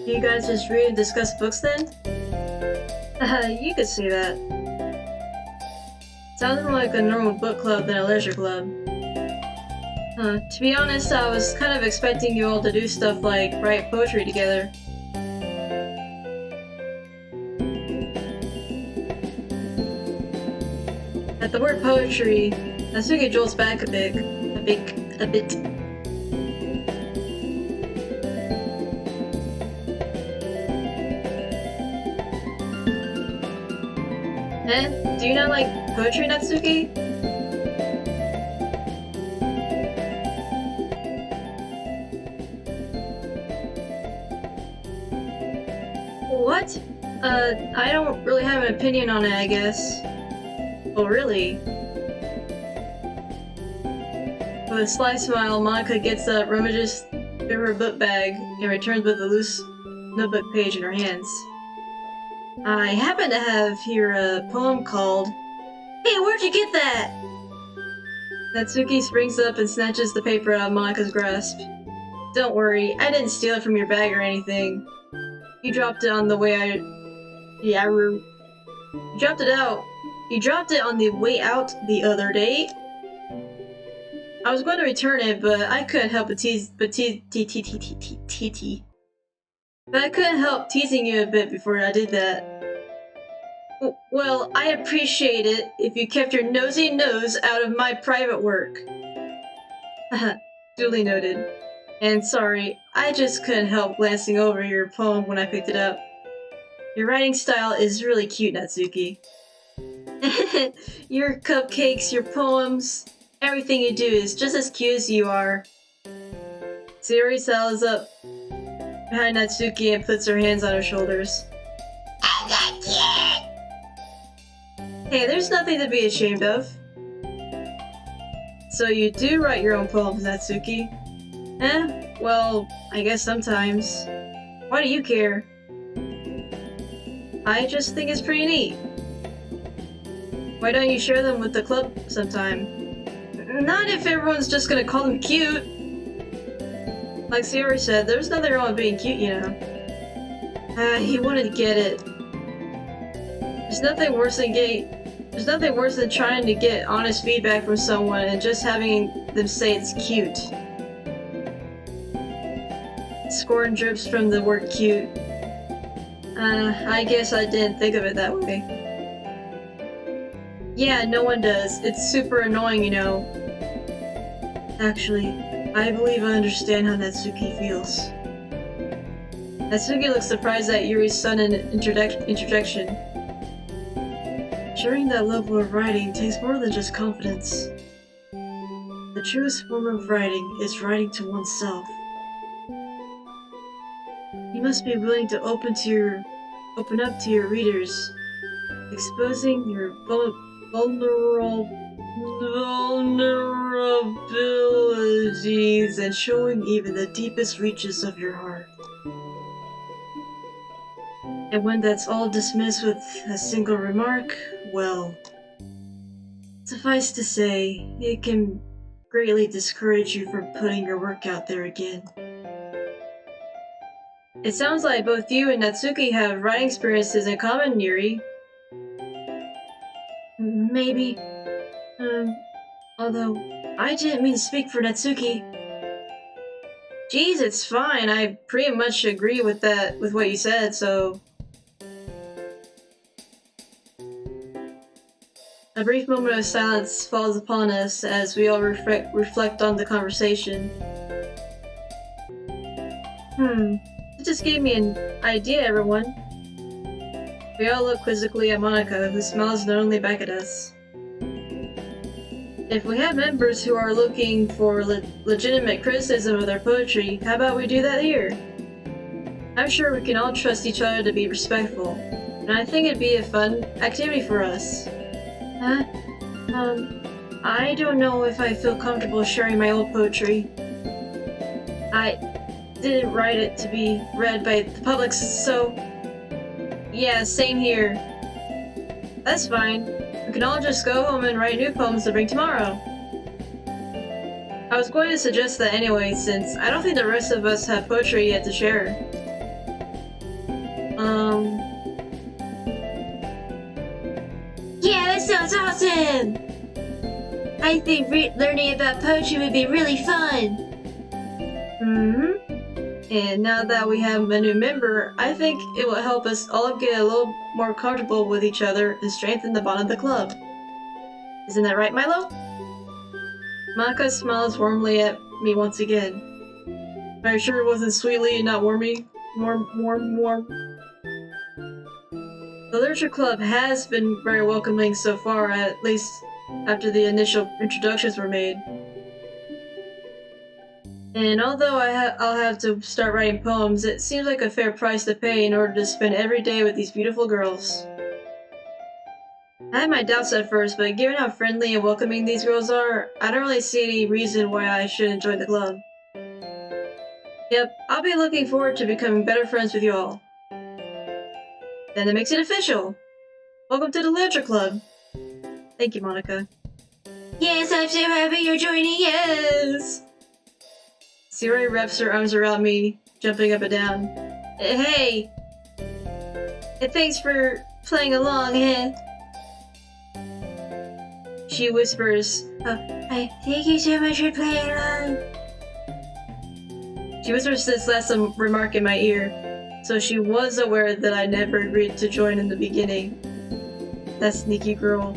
Do you guys just read and discuss books then? You could see that. Sounds more like a normal book club than a leisure club. To be honest, I was kind of expecting you all to do stuff like write poetry together. At the word poetry, Natsuki jolts back a bit. Do you not like poetry, Natsuki? What? I don't really have an opinion on it, I guess. Oh, really? With a sly smile, Monica gets up, rummages through her book bag, and returns with a loose notebook page in her hands. I happen to have here a poem called, "Hey, where'd you get that?" Natsuki springs up and snatches the paper out of Monica's grasp. Don't worry, I didn't steal it from your bag or anything. You dropped it on the way You dropped it out. You dropped it on the way out the other day. I was going to return it, but I couldn't help but I couldn't help teasing you a bit before I did that. Well, I appreciate it if you kept your nosy nose out of my private work. Duly noted. And sorry, I just couldn't help glancing over your poem when I picked it up. Your writing style is really cute, Natsuki. Your cupcakes, your poems, everything you do is just as cute as you are. Sayori settles up behind Natsuki and puts her hands on her shoulders. I'm not cute! Hey, there's nothing to be ashamed of. So you do write your own poems, Natsuki? Well, I guess sometimes. Why do you care? I just think it's pretty neat. Why don't you share them with the club sometime? Not if everyone's just gonna call them cute. Like Sayori said, there's nothing wrong with being cute, you know. He wanted to get it. There's nothing worse than trying to get honest feedback from someone and just having them say it's cute. Scorn drips from the word cute. I guess I didn't think of it that way. Yeah, no one does. It's super annoying, you know. Actually, I believe I understand how Natsuki feels. Natsuki looks surprised at Yuri's sudden interjection. Sharing that level of writing takes more than just confidence. The truest form of writing is writing to oneself. You must be willing to open up to your readers, exposing your vulnerabilities and showing even the deepest reaches of your heart. And when that's all dismissed with a single remark, well, suffice to say, it can greatly discourage you from putting your work out there again. It sounds like both you and Natsuki have writing experiences in common, Yuri. Maybe. Although, I didn't mean to speak for Natsuki. Geez, it's fine. I pretty much agree with what you said, so... A brief moment of silence falls upon us as we all reflect on the conversation. It just gave me an idea, everyone. We all look quizzically at Monica, who smiles knowingly back at us. If we have members who are looking for legitimate criticism of their poetry, how about we do that here? I'm sure we can all trust each other to be respectful, and I think it'd be a fun activity for us. I don't know if I feel comfortable sharing my old poetry. I didn't write it to be read by the public, so... Yeah, same here. That's fine. We can all just go home and write new poems to bring tomorrow. I was going to suggest that anyway, since I don't think the rest of us have poetry yet to share. Yeah, that sounds awesome! I think learning about poetry would be really fun. And now that we have a new member, I think it will help us all get a little more comfortable with each other and strengthen the bond of the club. Isn't that right, Milo? Monika smiles warmly at me once again. Are you sure it wasn't sweetly and not warmy? Warm. The literature club has been very welcoming so far, at least after the initial introductions were made. And although I'll have to start writing poems, it seems like a fair price to pay in order to spend every day with these beautiful girls. I had my doubts at first, but given how friendly and welcoming these girls are, I don't really see any reason why I shouldn't join the club. Yep, I'll be looking forward to becoming better friends with you all. Then that makes it official! Welcome to the Literature Club! Thank you, Monika. Yes, I'm so happy you're joining us! Sayori wraps her arms around me, jumping up and down. Hey! Thanks for playing along, eh? She whispers, thank you so much for playing along. She whispers this last remark in my ear, so she was aware that I never agreed to join in the beginning. That sneaky girl.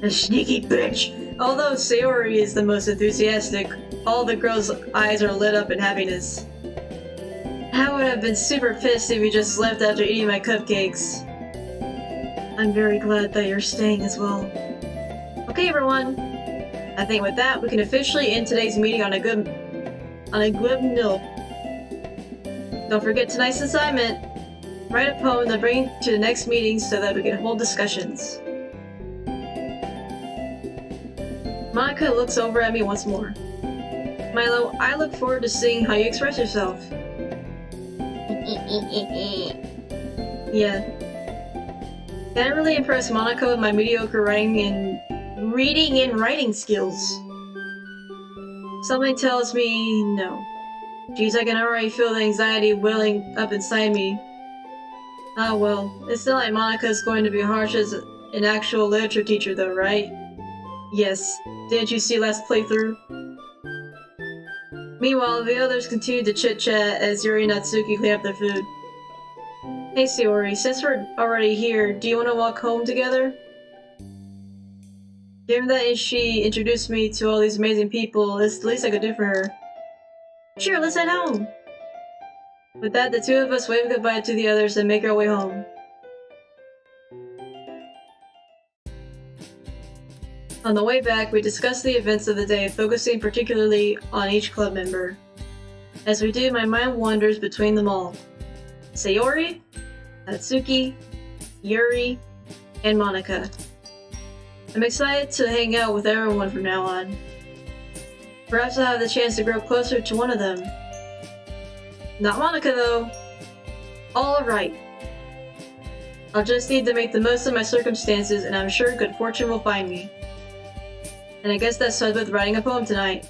A sneaky bitch! Although Sayori is the most enthusiastic, all the girls' eyes are lit up in happiness. I would have been super pissed if you just left after eating my cupcakes. I'm very glad that you're staying as well. Okay, everyone. I think with that, we can officially end today's meeting on a good note. Don't forget tonight's assignment. Write a poem to bring to the next meeting so that we can hold discussions. Monika looks over at me once more. Milo, I look forward to seeing how you express yourself. Yeah. Can't really impress Monika with my mediocre reading and writing skills. Something tells me no. Geez, I can already feel the anxiety welling up inside me. Ah well, it's not like Monika's going to be harsh as an actual literature teacher though, right? Yes. Didn't you see last playthrough? Meanwhile, the others continue to chit-chat as Yuri and Natsuki clean up their food. Hey Sayori, since we're already here, do you want to walk home together? Given that she introduced me to all these amazing people, it's the least I could do for her. Sure, let's head home! With that, the two of us wave goodbye to the others and make our way home. On the way back, we discuss the events of the day, focusing particularly on each club member. As we do, my mind wanders between them all. Sayori, Natsuki, Yuri, and Monika. I'm excited to hang out with everyone from now on. Perhaps I'll have the chance to grow closer to one of them. Not Monika though. Alright. I'll just need to make the most of my circumstances and I'm sure good fortune will find me. And I guess that starts with writing a poem tonight.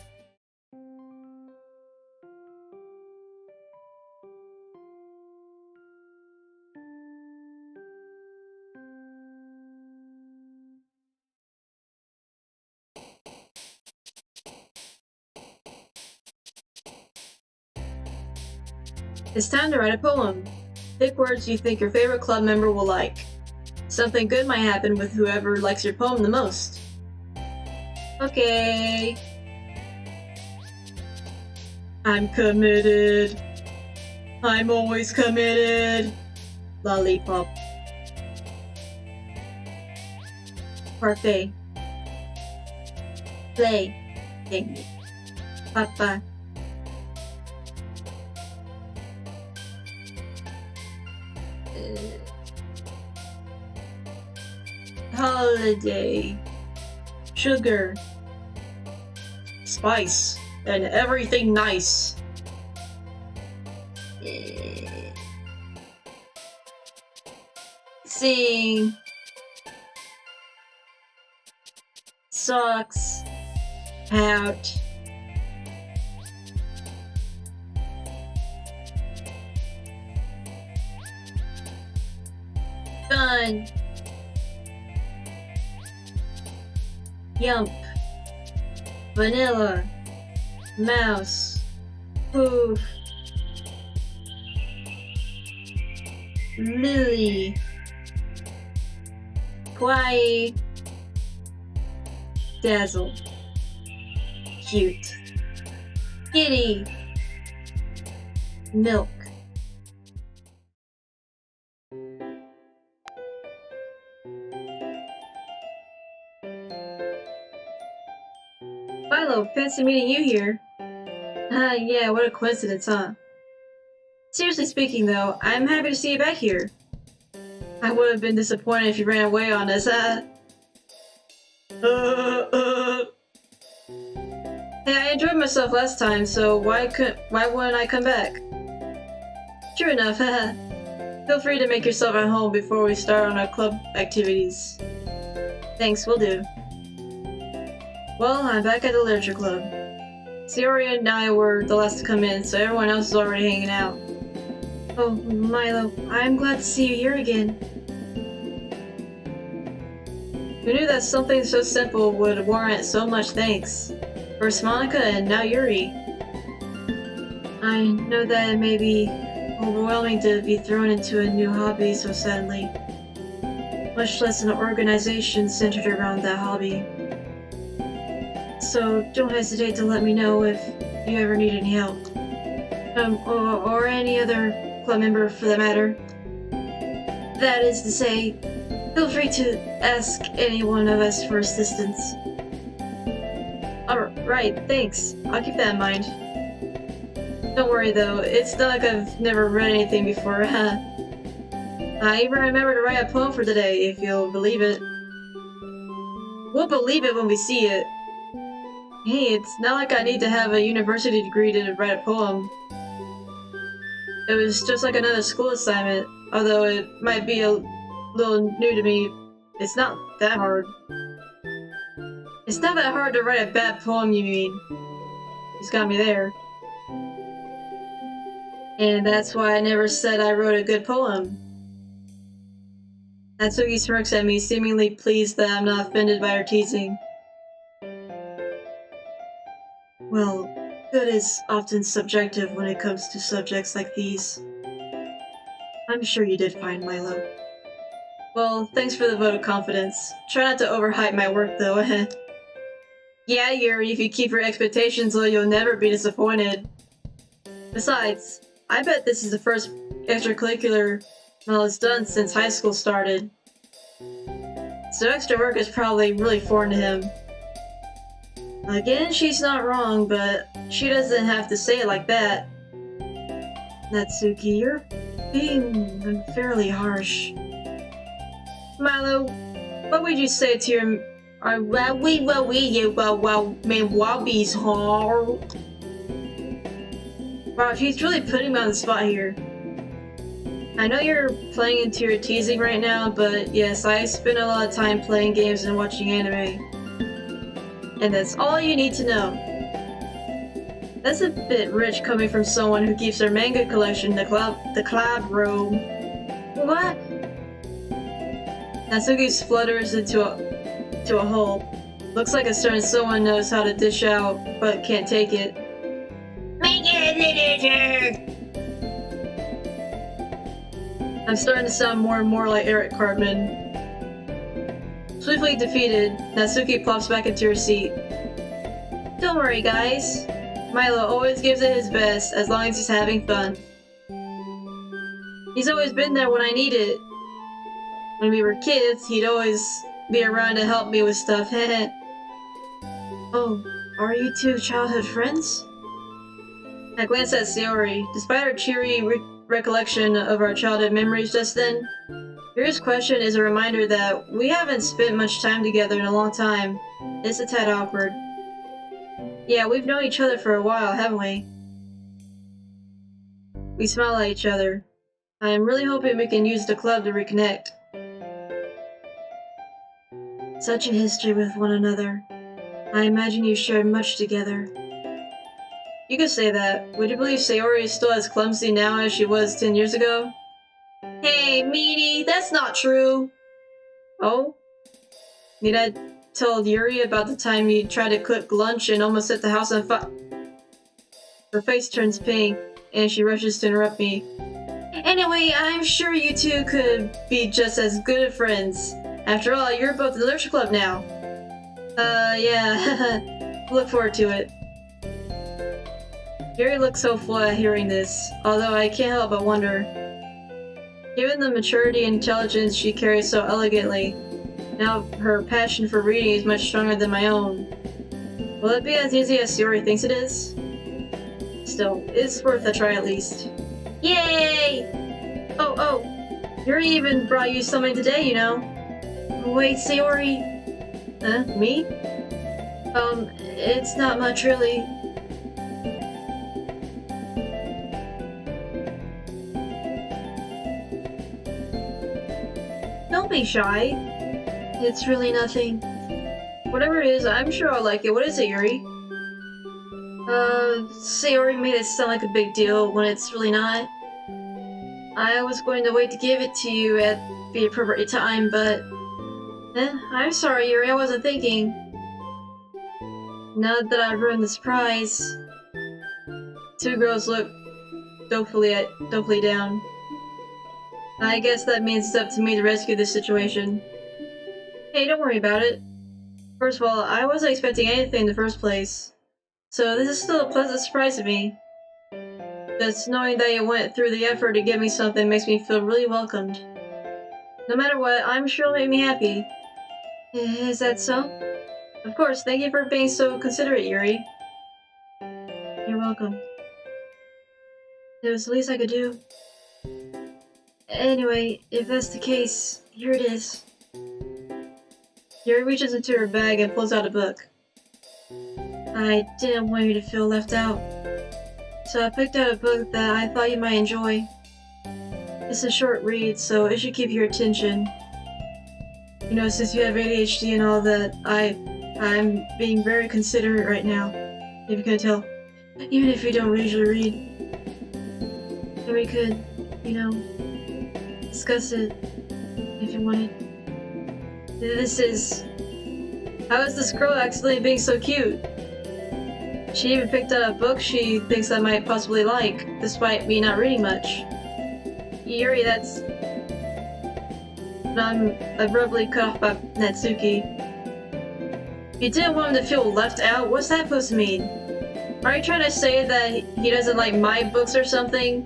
It's time to write a poem. Pick words you think your favorite club member will like. Something good might happen with whoever likes your poem the most. Okay. I'm committed. I'm always committed. Lollipop. Parfait. Play. Picnic. Papa. Holiday. Sugar. Spice. And everything nice. Sing. Socks. Out. Fun. Yump. Vanilla. Mouse. Poof. Lily. Quiet. Dazzle. Cute. Kitty. Milk. Philo, fancy meeting you here. Yeah, what a coincidence, huh? Seriously speaking, though, I'm happy to see you back here. I would have been disappointed if you ran away on us, Hey, I enjoyed myself last time, so why wouldn't I come back? True enough, Feel free to make yourself at home before we start on our club activities. Thanks, will do. Well, I'm back at the literature club. Sayori and I were the last to come in, so everyone else is already hanging out. Oh, Milo, I'm glad to see you here again. Who knew that something so simple would warrant so much thanks? First Monica and now Yuri. I know that it may be overwhelming to be thrown into a new hobby so suddenly. Much less an organization centered around that hobby. So don't hesitate to let me know if you ever need any help. Or any other club member for that matter. That is to say, feel free to ask any one of us for assistance. Alright, thanks. I'll keep that in mind. Don't worry though, it's not like I've never read anything before, I even remember to write a poem for today, if you'll believe it. We'll believe it when we see it. Hey, it's not like I need to have a university degree to write a poem. It was just like another school assignment, although it might be a little new to me. It's not that hard. It's not that hard to write a bad poem, you mean? It's got me there. And that's why I never said I wrote a good poem. Natsuki smirks at me, seemingly pleased that I'm not offended by her teasing. Well, good is often subjective when it comes to subjects like these. I'm sure you did fine, Milo. Well, thanks for the vote of confidence. Try not to overhype my work, though. Yeah, Yuri, if you keep your expectations low, you'll never be disappointed. Besides, I bet this is the first extracurricular Milo's done since high school started. So extra work is probably really foreign to him. Again, she's not wrong, but she doesn't have to say it like that. Natsuki, you're being unfairly harsh. Milo, what would you say to your wobbies, huh? Wow, she's really putting me on the spot here. I know you're playing into your teasing right now, but yes, I spend a lot of time playing games and watching anime. And that's all you need to know. That's a bit rich coming from someone who keeps their manga collection in the club room. What? Natsuki flutters into a hole. Looks like a certain someone knows how to dish out, but can't take it. I'm starting to sound more and more like Eric Cartman. Swiftly defeated, Natsuki plops back into her seat. Don't worry, guys. Milo always gives it his best as long as he's having fun. He's always been there when I need it. When we were kids, he'd always be around to help me with stuff. Oh, are you two childhood friends? I glanced at Sayori. Despite her cheery recollection of our childhood memories just then, Yuri's question is a reminder that we haven't spent much time together in a long time. It's a tad awkward. Yeah, we've known each other for a while, haven't we? We smile at each other. I am really hoping we can use the club to reconnect. Such a history with one another. I imagine you shared much together. You could say that. Would you believe Sayori is still as clumsy now as she was 10 years ago? Hey, meaty, that's not true! Oh? Need I told Yuri about the time you tried to cook lunch and almost set the house on fire? Her face turns pink, and she rushes to interrupt me. Anyway, I'm sure you two could be just as good of friends. After all, you're both in the literature club now. Yeah. Look forward to it. Yuri looks hopeful at hearing this, although I can't help but wonder. Given the maturity and intelligence she carries so elegantly, now her passion for reading is much stronger than my own. Will it be as easy as Yuri thinks it is? Still, it's worth a try at least. Yay! Oh, Yuri even brought you something today, you know. Wait, Sayori? Huh? Me? It's not much really. Don't be shy. It's really nothing. Whatever it is, I'm sure I'll like it. What is it, Yuri? Sayori made it sound like a big deal when it's really not. I was going to wait to give it to you at the appropriate time, but... I'm sorry, Yuri, I wasn't thinking. Now that I've ruined the surprise... Two girls look dolefully down. I guess that means it's up to me to rescue this situation. Hey, don't worry about it. First of all, I wasn't expecting anything in the first place. So this is still a pleasant surprise to me. Just knowing that you went through the effort to give me something makes me feel really welcomed. No matter what, I'm sure it'll make me happy. Is that so? Of course, thank you for being so considerate, Yuri. You're welcome. It was the least I could do. Anyway, if that's the case, here it is. Yuri reaches into her bag and pulls out a book. I didn't want you to feel left out, so I picked out a book that I thought you might enjoy. It's a short read, so it should keep your attention. You know, since you have ADHD and all that, I'm being very considerate right now, if you couldn't tell. Even if you don't usually read. And we could, you know, discuss it if you wanted. How is this girl accidentally being so cute? She even picked out a book she thinks I might possibly like, despite me not reading much. Yuri, that's... I'm abruptly cut off by Natsuki. You didn't want him to feel left out? What's that supposed to mean? Are you trying to say that he doesn't like my books or something?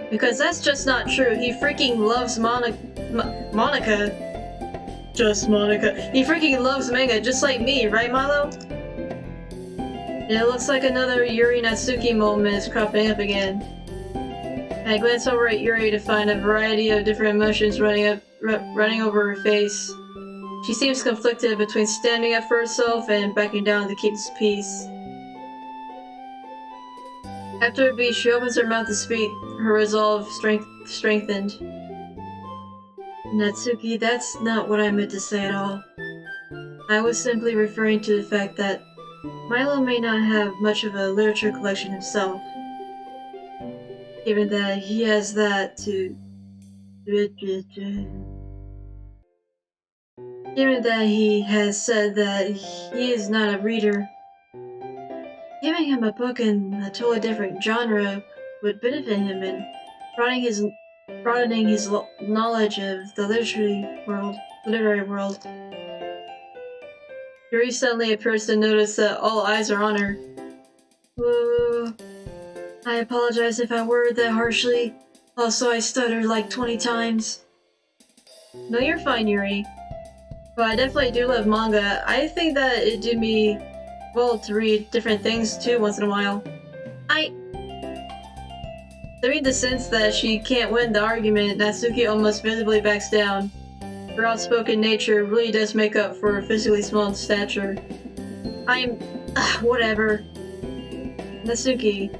Because that's just not true. He freaking loves Monica. Just Monica. He freaking loves manga just like me, right, Milo? And it looks like another Yuri Natsuki moment is cropping up again. I glance over at Yuri to find a variety of different emotions running over her face. She seems conflicted between standing up for herself and backing down to keep peace. After a beat, she opens her mouth to speak, her resolve strengthened. Natsuki, that's not what I meant to say at all. I was simply referring to the fact that Milo may not have much of a literature collection himself, given that he has that to... Given that he has said that he is not a reader, giving him a book in a totally different genre would benefit him in broadening his knowledge of the literary world. Yuri suddenly appears to notice that all eyes are on her. Whoa. I apologize if I worded that harshly. Also, I stuttered like 20 times. No, you're fine, Yuri. But I definitely do love manga. I think that it'd do me well to read different things too once in a while. I mean, the sense that she can't win the argument, Natsuki almost visibly backs down. Her outspoken nature really does make up for her physically small stature. Whatever. Natsuki.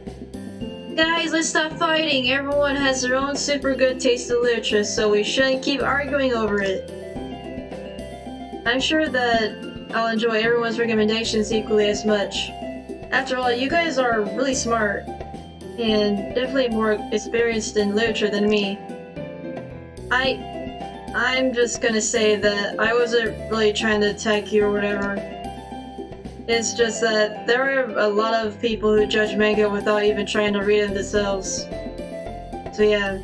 Guys, let's stop fighting. Everyone has their own super good taste in literature, so we shouldn't keep arguing over it. I'm sure that I'll enjoy everyone's recommendations equally as much. After all, you guys are really smart, and definitely more experienced in literature than me. I'm just gonna say that I wasn't really trying to attack you or whatever. It's just that there are a lot of people who judge manga without even trying to read it themselves. So yeah.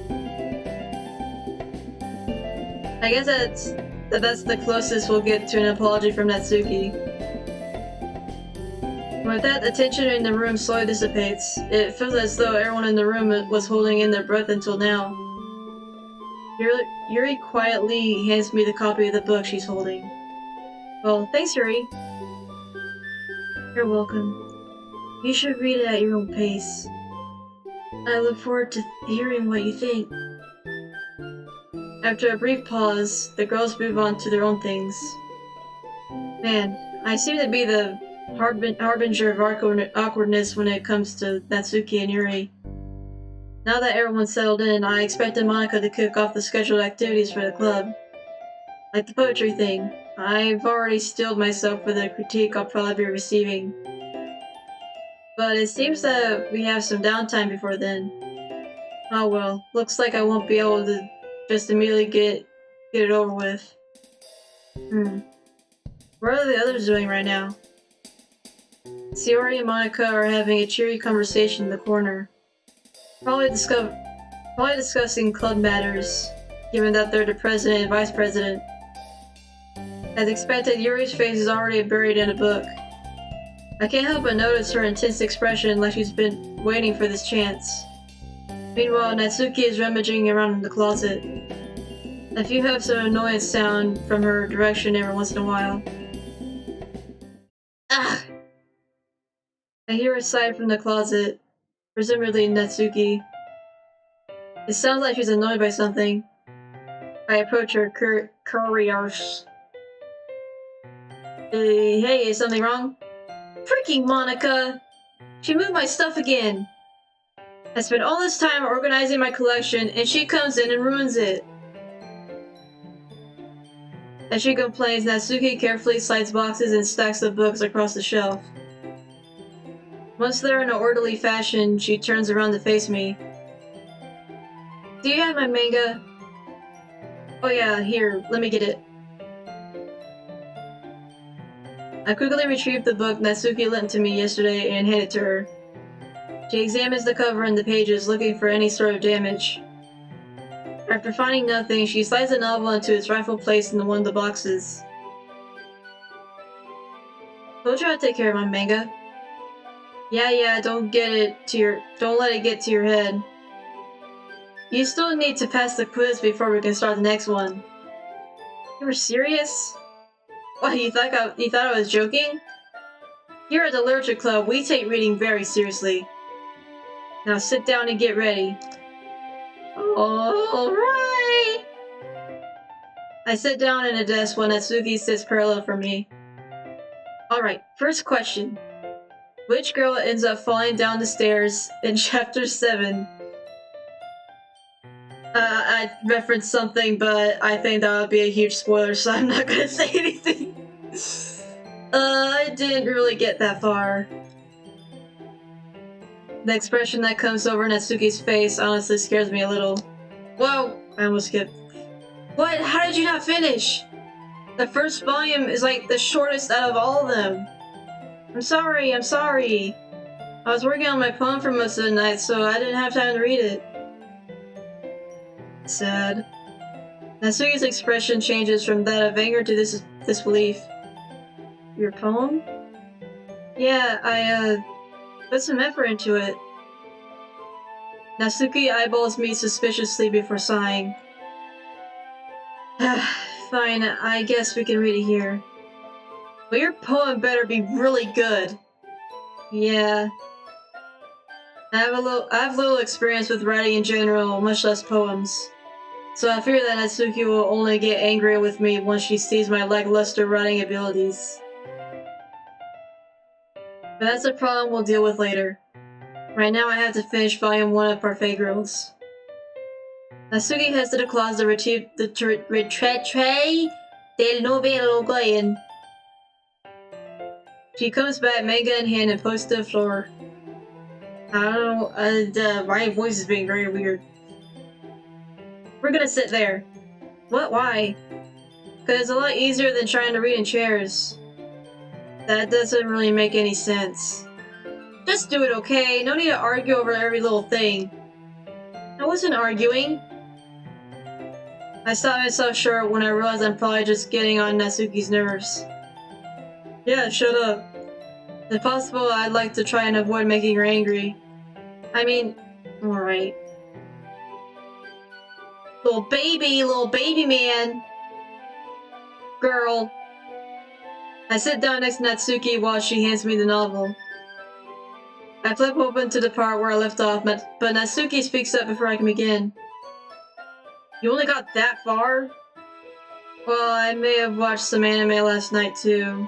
I guess that's the closest we'll get to an apology from Natsuki. With that, the tension in the room slowly dissipates. It feels as though everyone in the room was holding in their breath until now. Yuri quietly hands me the copy of the book she's holding. Well, thanks, Yuri. You're welcome. You should read it at your own pace. I look forward to hearing what you think. After a brief pause, the girls move on to their own things. Man, I seem to be the harbinger of awkwardness when it comes to Natsuki and Yuri. Now that everyone's settled in, I expected Monica to kick off the scheduled activities for the club. Like the poetry thing. I've already steeled myself for the critique I'll probably be receiving. But it seems that we have some downtime before then. Oh well, looks like I won't be able to just immediately get it over with. What are the others doing right now? Sayori and Monica are having a cheery conversation in the corner. Probably discussing club matters, given that they're the president and vice president. As expected, Yuri's face is already buried in a book. I can't help but notice her intense expression like she's been waiting for this chance. Meanwhile, Natsuki is rummaging around in the closet. A few huffs of annoyance sound from her direction every once in a while. Ah! I hear a sigh from the closet, presumably Natsuki. It sounds like she's annoyed by something. I approach her curious. Hey, is something wrong? Freaking Monica! She moved my stuff again! I spent all this time organizing my collection, and she comes in and ruins it. As she complains, Natsuki carefully slides boxes and stacks the books across the shelf. Once they're in an orderly fashion, she turns around to face me. Do you have my manga? Oh yeah, here, let me get it. I quickly retrieved the book Natsuki lent to me yesterday and handed it to her. She examines the cover and the pages, looking for any sort of damage. After finding nothing, she slides the novel into its rightful place in one of the boxes. Told you I'd take care of my manga. Yeah, don't let it get to your head. You still need to pass the quiz before we can start the next one. You were serious? What, you thought I was joking? Here at the Literature Club, we take reading very seriously. Now sit down and get ready. Alright! I sit down at a desk while Natsuki sits parallel from me. Alright, first question. Which girl ends up falling down the stairs in Chapter 7? I referenced something, but I think that would be a huge spoiler, so I'm not gonna say anything. I didn't really get that far. The expression that comes over Natsuki's face honestly scares me a little. Whoa! I almost skipped. What? How did you not finish? The first volume is like the shortest out of all of them. I'm sorry. I was working on my poem for most of the night, so I didn't have time to read it. Sad. Natsuki's expression changes from that of anger to disbelief. Your poem? Yeah, I put some effort into it. Natsuki eyeballs me suspiciously before sighing. Fine, I guess we can read it here. But your poem better be really good. Yeah. I have little experience with writing in general, much less poems. So I fear that Natsuki will only get angry with me once she sees my lackluster writing abilities. But that's a problem we'll deal with later. Right now I have to finish volume 1 of Parfait Girls. Natsuki heads to the closet to retrieve the retraite del novello Glen. She comes back, manga in hand, and posts to the floor. I don't know, my voice is being very weird. We're gonna sit there. What? Why? Because it's a lot easier than trying to read in chairs. That doesn't really make any sense. Just do it, okay? No need to argue over every little thing. I wasn't arguing. I stopped myself short when I realized I'm probably just getting on Natsuki's nerves. Yeah, shut up. If possible, I'd like to try and avoid making her angry. I mean, alright. Little baby man. Girl. I sit down next to Natsuki while she hands me the novel. I flip open to the part where I left off, but Natsuki speaks up before I can begin. You only got that far? Well, I may have watched some anime last night too.